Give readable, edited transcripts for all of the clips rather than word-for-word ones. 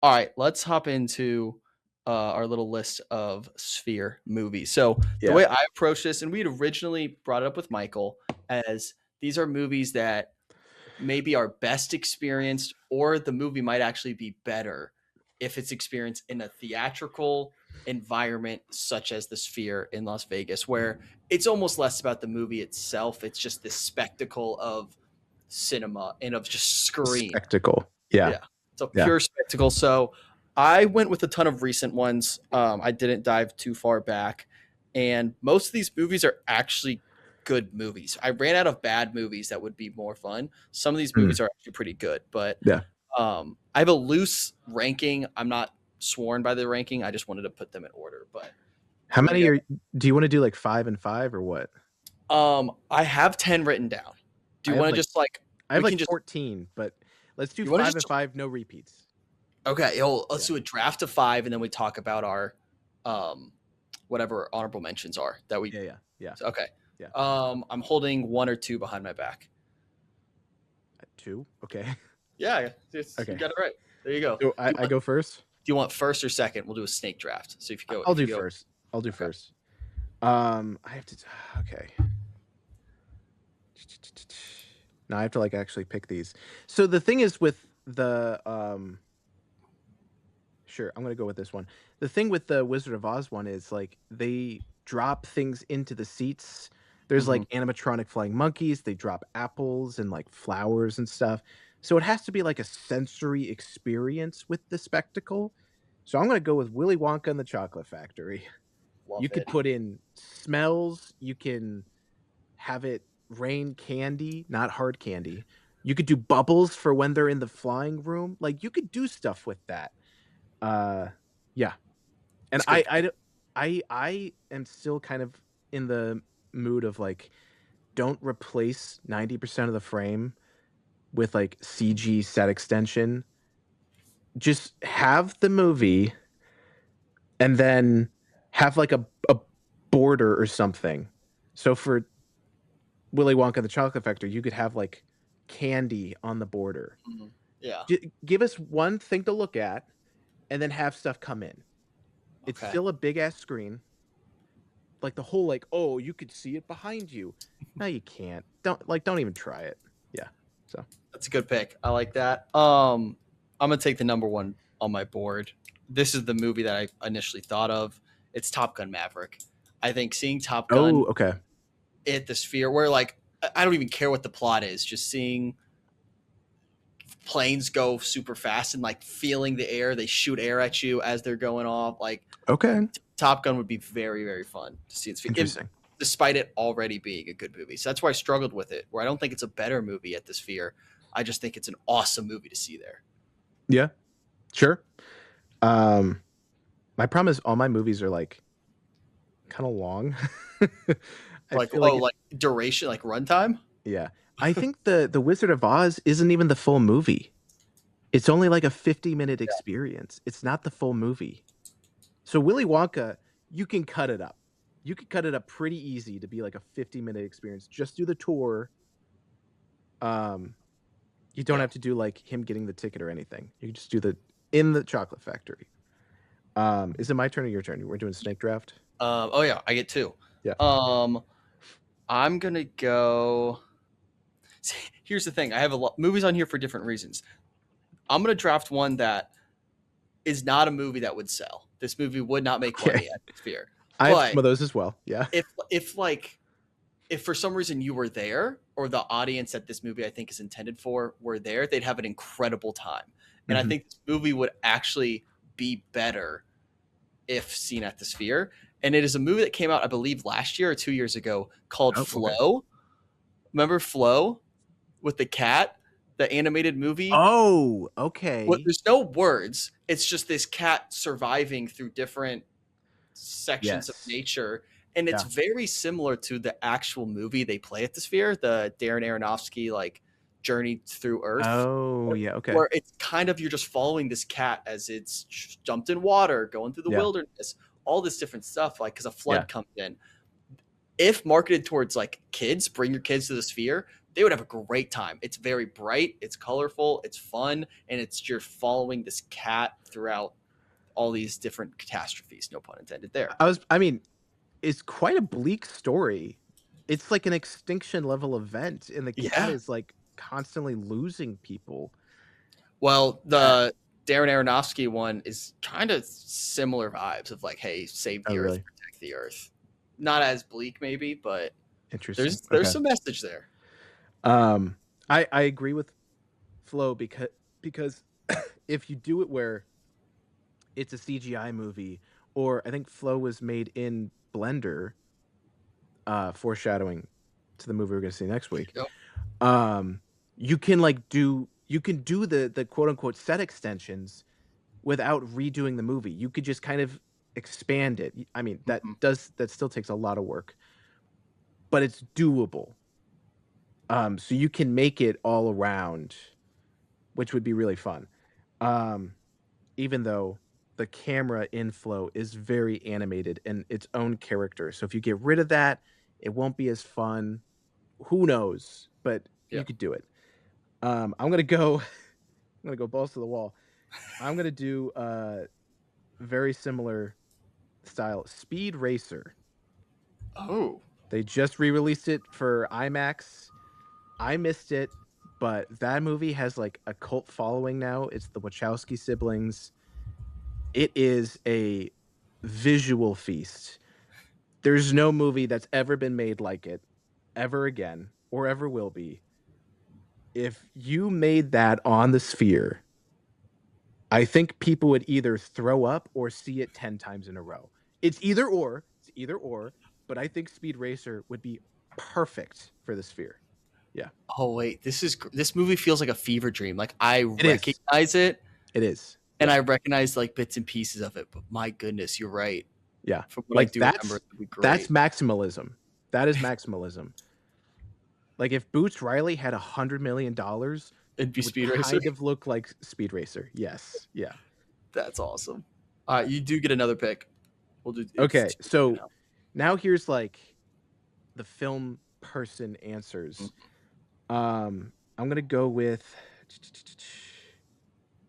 All right, let's hop into our little list of Sphere movies. So the Yeah. way I approach this, and we'd originally brought it up with Michael, as these are movies that maybe are best experienced, or the movie might actually be better if it's experienced in a theatrical environment such as the Sphere in Las Vegas, where it's almost less about the movie itself. It's just this spectacle of cinema and of just screen. Spectacle. Yeah. Yeah, it's a Yeah. pure spectacle. So I went with a ton of recent ones. I didn't dive too far back, and most of these movies are actually good movies. I ran out of bad movies that would be more fun. Some of these movies Mm. are actually pretty good, but Yeah. I have a loose ranking. I'm not sworn by the ranking. I just wanted to put them in order. But do How you want to many go? do you want to do like 5 and 5 or what? I have 10 written down. Do I you have want to like just like I have we can like just 14, but let's do you want to five just and five, no repeats. Okay, yo, let's Yeah. do a draft of five, and then we talk about our um, whatever honorable mentions are that we. Yeah, yeah. Yeah. Okay, Yeah. I'm holding one or two behind my back. 2. Okay. Yeah, you Okay. got it right. There you go. So I go first? Do you want first or second? We'll do a snake draft. So I'll if you do go, first. I'll do okay. first. I have to okay. Now I have to like actually pick these. So the thing is with the sure, I'm gonna go with this one. The thing with the Wizard of Oz one is like they drop things into the seats. There's Hmm. like animatronic flying monkeys. They drop apples and like flowers and stuff. So it has to be like a sensory experience with the spectacle. So I'm gonna go with Willy Wonka and the Chocolate Factory. Love You could it. put in smells. You can have it rain candy, not hard candy. You could do bubbles for when they're in the flying room. Like you could do stuff with that. Uh, yeah, and It's a good pick. I am still kind of in the mood of like, don't replace 90% of the frame with like CG set extension. Just have the movie and then have like a border or something. So for Willy Wonka and the Chocolate Factory, you could have like candy on the border. Mhm. Yeah. Give us one thing to look at and then have stuff come in. It's Okay. still a big ass screen. Like the whole like, oh, you could see it behind you. No, you can't. Don't even try it. Yeah. So That's a good pick. I like that. I'm gonna take the number one on my board. This is the movie that I initially thought of. It's Top Gun Maverick. I think seeing Top Gun oh, okay. at the Sphere, where like I don't even care what the plot is, just seeing planes go super fast and like feeling the air, they shoot air at you as they're going off. Like Okay. Top Gun would be very, very fun to see. Interesting. Despite it already being a good movie. So that's why I struggled with it, where I don't think it's a better movie at the Sphere. I just think it's an awesome movie to see there. Yeah. Sure. Um my problem is all my movies are like kind of long. I Like, feel oh, like if like duration, like runtime? yeah. I think the Wizard of Oz isn't even the full movie. It's only like a 50-minute Yeah. experience. It's not the full movie. So Willy Wonka, you can cut it up. You could cut it up pretty easy to be like a 50-minute experience. Just do the tour. Um, you don't Yeah. have to do like him getting the ticket or anything. You can just do the in the chocolate factory. Is it my turn or your turn? We're doing snake draft. Oh yeah, I get two. Yeah. Um, I'm gonna go. See, here's the thing: I have a lot movies on here for different reasons. I'm gonna draft one that is not a movie that would sell. This movie would not make Okay. money at Sphere. I have But some of those as well. Yeah. if like if for some reason you were there, or the audience that this movie I think is intended for were there, they'd have an incredible time. And I Hmm. think this movie would actually be better if seen at the Sphere. And it is a movie that came out, I believe, last year or 2 years ago called Oh, okay. Flow. Remember Flow with the cat, the animated movie? Oh, What okay. there's no words. It's just this cat surviving through different sections of Yes. nature. And it's Yeah. very similar to the actual movie they play at the Sphere, the Darren Aronofsky like Journey Through Earth, Oh, yeah. Okay. where it's kind of you're just following this cat as it's jumped in water, going through the Yeah. wilderness, all this different stuff, like because a Yeah. flood comes in. If marketed towards like kids, bring your kids to the Sphere. they would have a great time. It's very bright, it's colorful, it's fun, and it's you're following this cat throughout all these different catastrophes. No pun intended there. I mean, it's quite a bleak story. It's like an extinction level event, and the cat Yeah. is like constantly losing people. Well, Uh, the Darren Aronofsky one is kind of similar vibes of like, hey, save oh, the earth, really? protect the earth. Not as bleak, maybe, but Interesting. there's Okay. some message there. Um, I agree with Flo because if you do it where it's a CGI movie, or I think Flo was made in Blender, foreshadowing to the movie we're gonna see next week. Yep. Um, you can do the quote unquote set extensions without redoing the movie. You could just kind of expand it. I mean, Mhm. that still takes a lot of work, but it's doable. So you can make it all around, which would be really fun. Um, even though the camera inflow is very animated and its own character. So if you get rid of that, it won't be as fun. Who knows? But Yeah. you could do it. I'm gonna go. I'm gonna go balls to the wall. I'm gonna do very similar style. Speed Racer. Oh. They just re-released it for IMAX. I missed it, but that movie has like a cult following now. It's the Wachowski siblings. It is a visual feast. There's no movie that's ever been made like it, ever again, or ever will be. If you made that on the Sphere, I think people would either throw up or see it 10 times in a row. It's either or, but I think Speed Racer would be perfect for the Sphere. Yeah. Oh wait, this movie feels like a fever dream. Like I It is. recognize it, It is. and Yeah. I recognize like bits and pieces of it. But my goodness, you're right. Yeah. From what I Like do remember, it would be that's great. maximalism. That is maximalism. Like if Boots Riley had $100 million, It'd be it would Speed Racer. kind of look like Speed Racer. Yes. Yeah. That's awesome. All right, you do get another pick. We'll do it's Okay. 2-2 So now. now here's like the film person Mm. answers. I'm gonna go with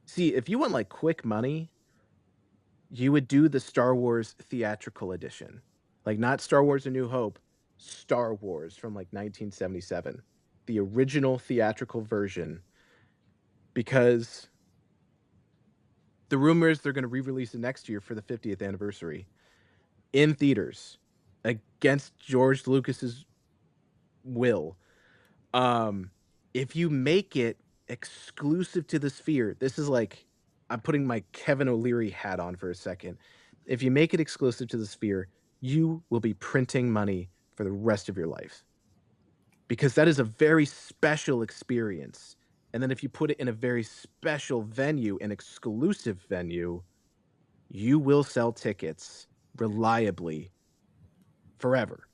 see, if you want like quick money, you would do the Star Wars theatrical edition. Like not Star Wars A New Hope, Star Wars from like 1977. The original theatrical version because the rumor is they're going to re-release it next year for the 50th anniversary in theaters against George Lucas's will. Um, if you make it exclusive to the Sphere, this is like I'm putting my Kevin O'Leary hat on for a second. If you make it exclusive to the Sphere, you will be printing money for the rest of your life because that is a very special experience. And then if you put it in a very special venue, an exclusive venue, you will sell tickets reliably forever.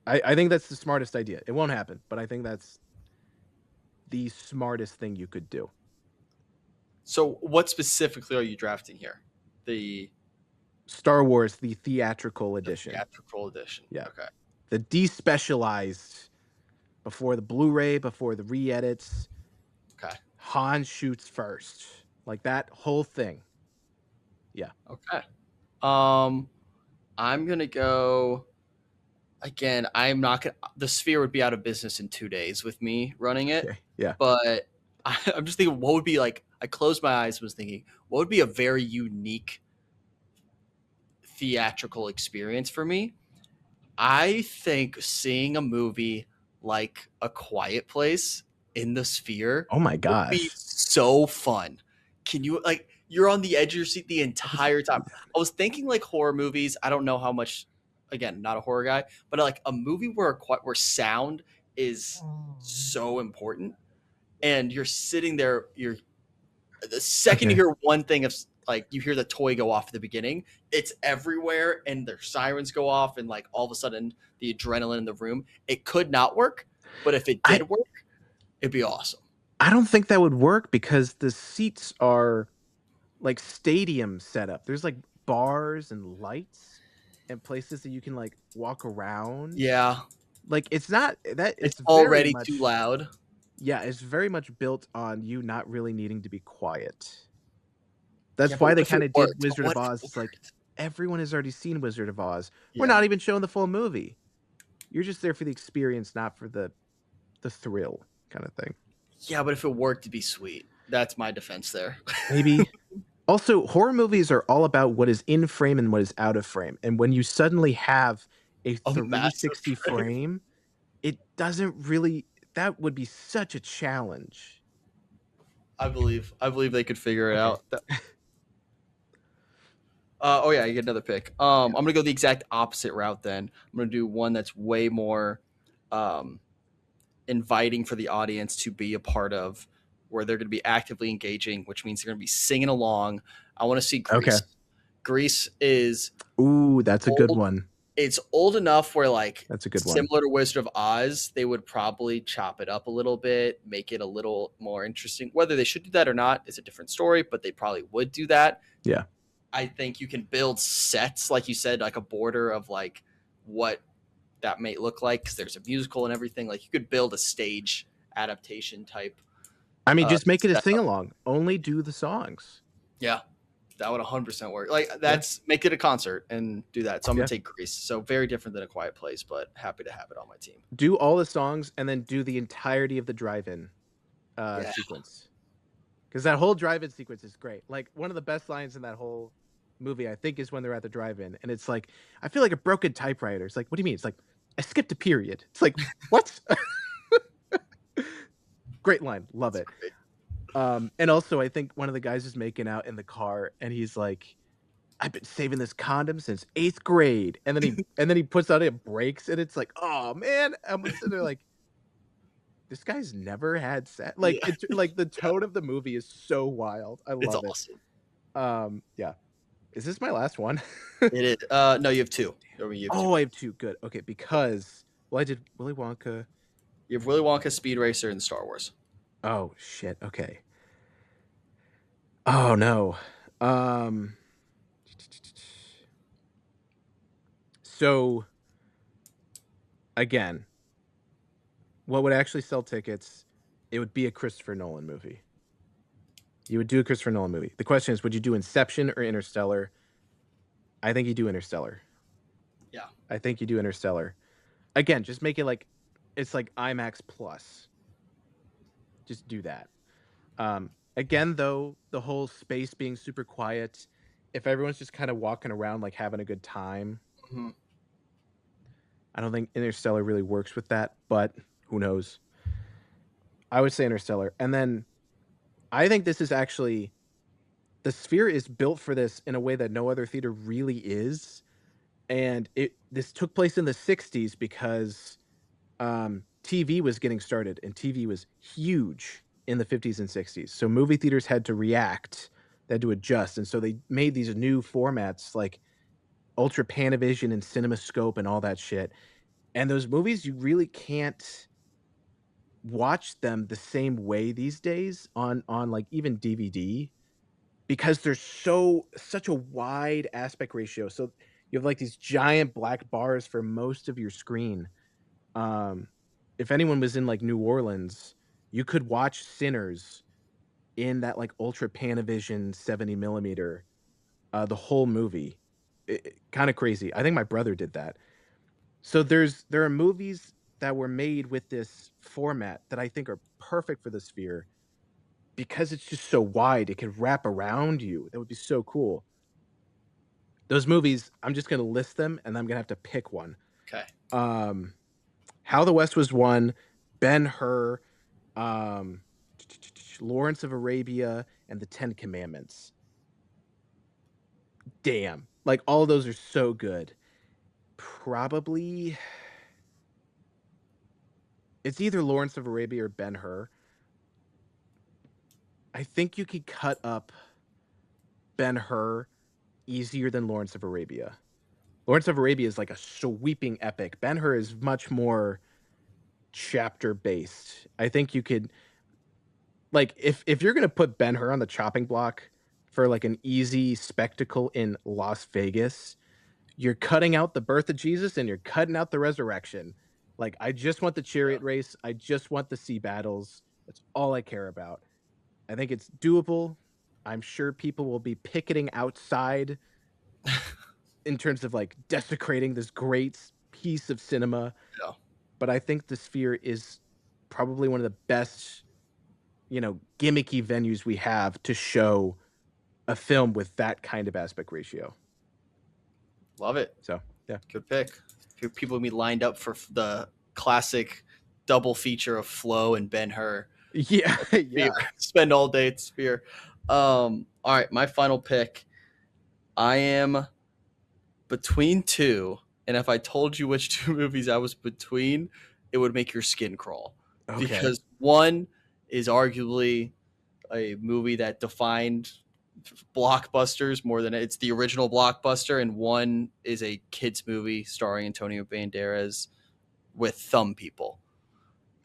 I think that's the smartest idea. It won't happen, but I think that's the smartest thing you could do. So, what specifically are you drafting here? The Star Wars, the theatrical the edition. theatrical edition. Yeah. Okay. The despecialized before the Blu-ray, before the re-edits. Okay. Han shoots first. Like that whole thing. Yeah. Okay. I'm gonna go again. I'm not gonna. The Sphere would be out of business in 2 days with me running it, Okay. Yeah. but I'm just thinking what would be like. I closed my eyes and was thinking what would be a very unique theatrical experience for me. I think seeing a movie like A Quiet Place in the Sphere Oh my would be gosh. so fun. Can you like you're on the edge of your seat the That was entire time? I was thinking like horror movies. I don't know how much. Again, not a horror guy, but like a movie where sound is so important, and you're sitting there. You're the second you okay. hear one thing of like you hear the toy go off at the beginning, it's everywhere and their sirens go off and like all of a sudden the adrenaline in the room. It could not work, but if it I did work, it'd be awesome. I don't think that would work because the seats are like stadium setup. There's like bars and lights and places that you can like walk around. Yeah. Like it's not that It's it's very already too much loud. yeah, it's very much built on you not really needing to be quiet. Yeah, That's but why what they if it kinda did worked? But Wizard of what if it Oz. It's like worked? everyone has already seen Wizard of Oz. We're Yeah. not even showing the full movie. You're just there for the experience, not for the thrill kinda thing. Yeah, but if it worked, it'd be sweet. That's my defense there. Maybe. Also, horror movies are all about what is in frame and what is out of frame, and when you suddenly have a A massive 360 frame. frame, it doesn't really that would be such a challenge. I believe they could figure it Okay. out. Oh yeah, you get another pick. I'm Yeah. gonna go the exact opposite route. Then I'm gonna do one that's way more um, inviting for the audience to be a part of, where they're gonna be actively engaging, which means they're gonna be singing along. I want to see Okay. Grease. Grease is Ooh, that's a good old. one. It's old enough where, like, That's a good one. similar to Wizard of Oz, they would probably chop it up a little bit, make it a little more interesting. Whether they should do that or not is a different story, but they probably would do that. Yeah. I think you can build sets, like you said, like a border of like what that may look like, because there's a musical and everything. Like you could build a stage adaptation type I mean, just make it a setup. sing-along. Only do the songs. Yeah, that would 100% work. Like Yeah. that's make it a concert and do that. So I'm gonna Yeah. take Grease. So very different than A Quiet Place, but happy to have it on my team. Do all the songs and then do the entirety of the drive-in, Yeah, sequence. Because that whole drive-in sequence is great. Like, one of the best lines in that whole movie, I think, is when they're at the drive-in, and it's like, "I feel like a broken typewriter." It's like, "What do you mean?" It's like, "I skipped a period." It's like, "What?" Great line, love that's it. great. And also, I think one of the guys is making out in the car, and he's like, "I've been saving this condom since 8th grade," and then he puts out it breaks, and it's like, "Oh, man." I'm sitting there like, "This guy's never had sex." Like, Yeah, it's like, the tone of the movie is so wild. I it's love it. awesome. Yeah. Is this my last one? It is. No, you have two. I mean, you have two Oh, I have picks. 2, good. Okay, because well, I did Willy Wonka. You have Willy Wonka, Speed Racer, and Star Wars. Oh, shit, okay. Oh, no. Um, so, again, what would actually sell tickets, it would be a Christopher Nolan movie. You would do a Christopher Nolan movie. The question is, would you do Inception or Interstellar? I think you do Interstellar. Yeah. I think you do Interstellar. Again, just make it like it's like IMAX plus. Just do that. Again, though, the whole space being super quiet, if everyone's just kind of walking around like having a good time, Mhm. I don't think Interstellar really works with that, but who knows? I would say Interstellar. And then I think this is actually the Sphere is built for this in a way that no other theater really is. And this took place in the 60s because TV was getting started and TV was huge in the 50s and 60s. So movie theaters had to react, they had to adjust. And so they made these new formats like Ultra Panavision and CinemaScope and all that shit. And those movies, you really can't watch them the same way these days on like even DVD because there's such a wide aspect ratio. So you have like these giant black bars for most of your screen. Um, if anyone was in like New Orleans, you could watch Sinners in that like ultra Panavision 70 millimeter, the whole movie. Kind of crazy. I think my brother did that. So there are movies that were made with this format that I think are perfect for the Sphere because it's just so wide. It could wrap around you. That would be so cool. Those movies, I'm just gonna list them and I'm gonna have to pick one. Okay. Um, How the West Was Won, Ben-Hur, um, Lawrence of Arabia, and the Ten Commandments. Damn. Like, all of those are so good. Probably it's either Lawrence of Arabia or Ben-Hur. I think you could cut up Ben-Hur easier than Lawrence of Arabia. Lawrence of Arabia is like a sweeping epic. Ben-Hur is much more chapter based. I think you could like if you're gonna put Ben-Hur on the chopping block for like an easy spectacle in Las Vegas, you're cutting out the birth of Jesus and you're cutting out the resurrection. Like, I just want the Yeah. chariot race. I just want the sea battles. That's all I care about. I think it's doable. I'm sure people will be picketing outside in terms of, like, desecrating this great piece of cinema, Yeah. but I think the Sphere is probably one of the best, gimmicky venues we have to show a film with that kind of aspect ratio. Love it. So, yeah. Good pick. People will be lined up for the classic double feature of Flo and Ben Hur. Yeah, Sphere. yeah. Spend all day at Sphere. All right, my final pick. I am between two, and if I told you which two movies I was between, it would make your skin crawl. Okay. Because one is arguably a movie that defined blockbusters more than it's the original blockbuster, and one is a kids movie starring Antonio Banderas with thumb people.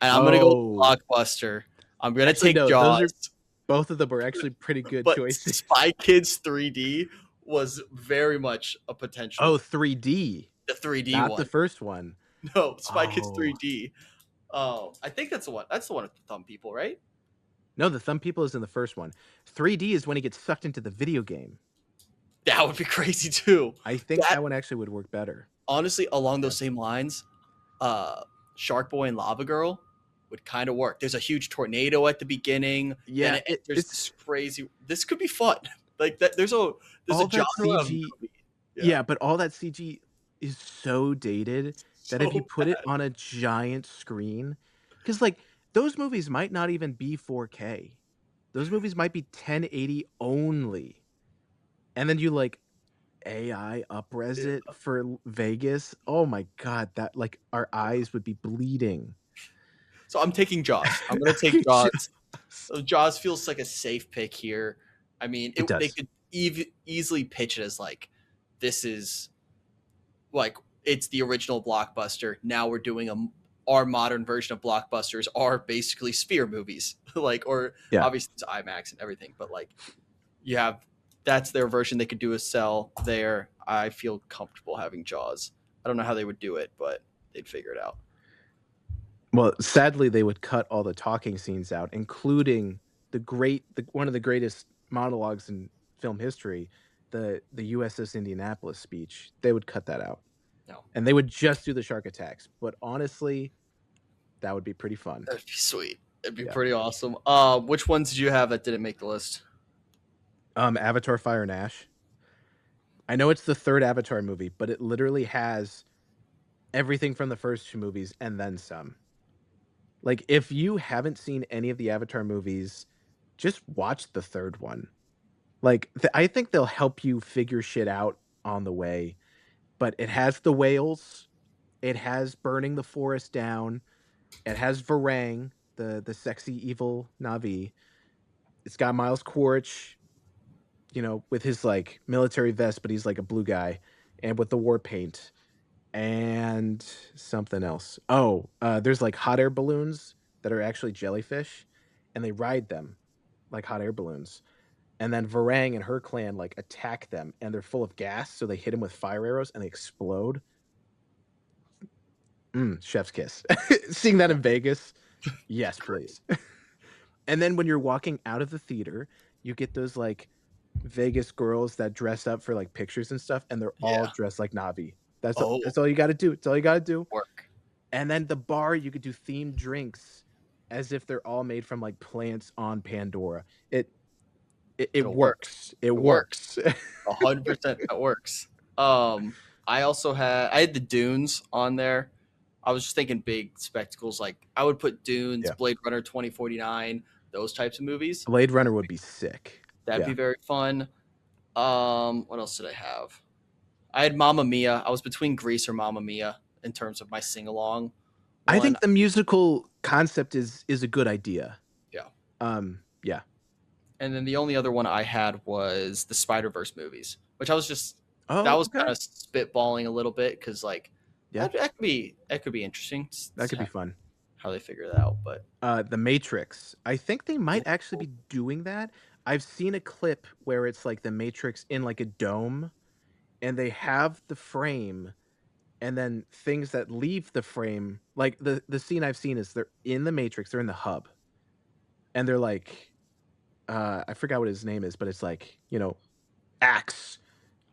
And I'm gonna go with Oh. blockbuster. I'm gonna Actually, take no, those are Jaws, both of them are actually pretty good but choices. Spy Kids 3D was very much a Oh, potential. 3D, The 3D not the one, first one. no, Spy Kids Oh. 3D. I think that's the one. That's the one with the thumb people, right? No, the thumb people is in the first one. 3D is when he gets sucked into the video game. That would be crazy too. I think That that one actually would work better. honestly, along Yeah. those same lines, Shark Boy and Lava Girl would kind of work. There's a huge tornado at the beginning, then Yeah, there's it's this crazy. This could be fun. Like that. There's a all that genre of CG. movie. Yeah, Yeah, but all that CG is so dated that if you so put it on a giant screen, because like, those movies might not even be 4K. Those movies might be 1080 only, and then you, like, AI upres yeah. it for Vegas. Oh my god, that like, our eyes would be bleeding. So I'm taking Jaws. I'm gonna take Jaws. Jaws feels like a safe pick here. I mean, It they does. could easily pitch it as like this is like it's the original blockbuster. Now we're doing our modern version of blockbusters are basically Sphere movies, like or Yeah. obviously it's IMAX and everything, but like you have that's their version. They could do a sell there. I feel comfortable having Jaws. I don't know how they would do it, but they'd figure it out. Well, sadly, they would cut all the talking scenes out, including the one of the greatest monologues in film history, the USS Indianapolis speech. They would cut that out, No, and they would just do the shark attacks. But honestly, that would be pretty fun. that'd be sweet. It'd be Yeah. pretty awesome. Which ones did you have that didn't make the list? Avatar: Fire and Ash. I know it's the third Avatar movie, but it literally has everything from the first two movies and then some. Like, if you haven't seen any of the Avatar movies, just watch the third one. Like, I think they'll help you figure shit out on the way, but it has the whales, it has burning the forest down, it has Varang, the sexy evil Na'vi. It's got Miles Quaritch, with his, like, military vest, but he's like a blue guy, and with the war paint, and something else. Oh, there's, like, hot air balloons that are actually jellyfish, and they ride them like hot air balloons. And then Varang and her clan, like, attack them, and they're full of gas, so they hit him with fire arrows, and they explode. Chef's kiss. Seeing that in Vegas, yes, please. And then when you're walking out of the theater, you get those, like, Vegas girls that dress up for, like, pictures and stuff, and they're all Yeah. dressed like Na'vi. That's a Oh, that's all you gotta do. That's all you gotta do. work. And then the bar, you could do themed drinks as if they're all made from, like, plants on Pandora. It It'll work. works. It It works. works. 100% that works. I had the Dunes on there. I was just thinking big spectacles. Like I would put Dunes, Yeah. Blade Runner 2049, those types of movies. Blade Runner would be sick. That'd be Yeah. very fun. What else did I have? I had Mamma Mia. I was between Grease or Mamma Mia in terms of my sing along I one. think the musical concept is a good idea. Yeah. Yeah. And then the only other one I had was the Spider Verse movies, which I was just that Oh, was kind okay. of spitballing a little bit because like Yeah, that could be interesting. that could be fun. How they figure that out, but The Matrix. I think they might actually oh, be doing that. I've seen a clip where it's like the Matrix in like a dome, and they have the frame, and then things that leave the frame, like the scene I've seen is they're in the Matrix, they're in the hub, and they're like, I forgot what his name is, but it's like, axe.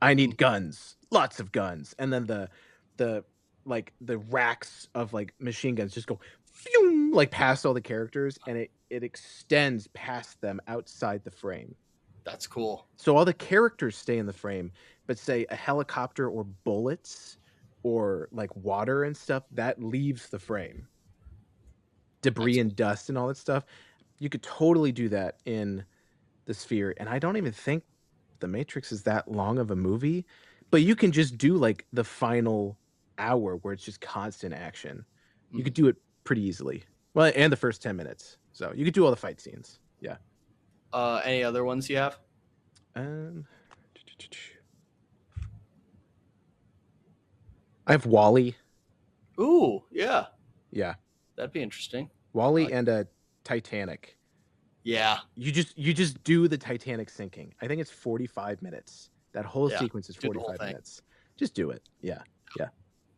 I Mm, need guns, lots of guns, and then the the racks of like machine guns just go phew, like past all the characters, and it extends past them outside the frame. that's cool. So all the characters stay in the frame, but say a helicopter or bullets or like water and stuff that leaves the frame. Debris That's and dust and all that stuff. You could totally do that in the Sphere, and I don't even think The Matrix is that long of a movie, but you can just do, like, the final hour where it's just constant action. You mm. could do it pretty easily. Well, and the first 10 minutes. So, you could do all the fight scenes. Yeah. Any other ones you have? Um, I have Wall-E. Ooh, yeah, Yeah. that'd be interesting. Wall-E Like, and, Titanic. yeah, You just do the Titanic sinking. I think it's 45 minutes. That whole yeah, sequence is do the whole 45 thing. minutes. Just do it. Yeah. Yeah.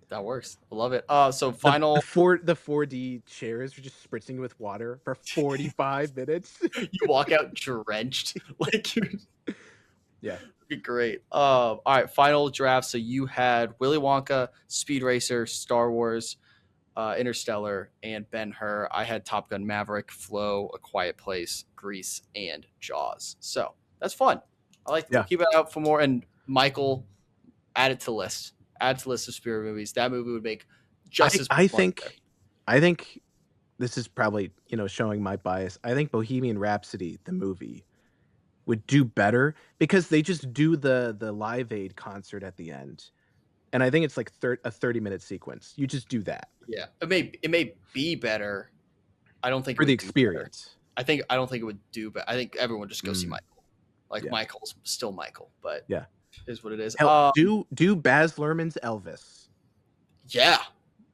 That works. I love it. So The the final, 4D chairs are just spritzing with water for 45 minutes. you walk out drenched, like you Yeah. be great. All right, final draft. So you had Willy Wonka, Speed Racer, Star Wars, Interstellar, and Ben Hur. I had Top Gun Maverick, Flow, A Quiet Place, Grease, and Jaws. So that's fun. I like. We'll Yeah. keep it out for more. And Michael, add it to the list. Add to the list of spirit movies. That movie would make just I as I much money. think this is probably, showing my bias. I think Bohemian Rhapsody, the movie, would do better because they just do the Live Aid concert at the end. And I think it's like a 30-minute sequence. You just do that Yeah, it may be better. I don't think it for the would do better. experience. I don't think it would do better. I think everyone just go see Mm, Michael. Like yeah. Michael's still Michael, but Yeah. is what it is. Hell, do Baz Luhrmann's Elvis. Yeah,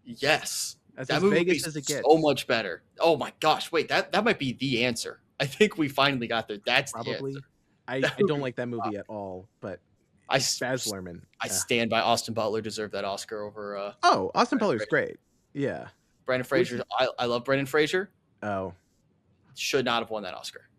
yes, That's that as movie would be Vegas as it so gets. much better. Oh my gosh, wait, that might be the answer. I think we finally got there. That's the answer. Probably. I That don't movie, like that movie at all, but I it's Baz Luhrmann. I stand by Austin Butler deserved that Oscar over Oh, Austin Brendan Butler's Fraser. great. Yeah. Brendan Who's Fraser. I love Brendan Fraser. Oh, Should not have won that Oscar.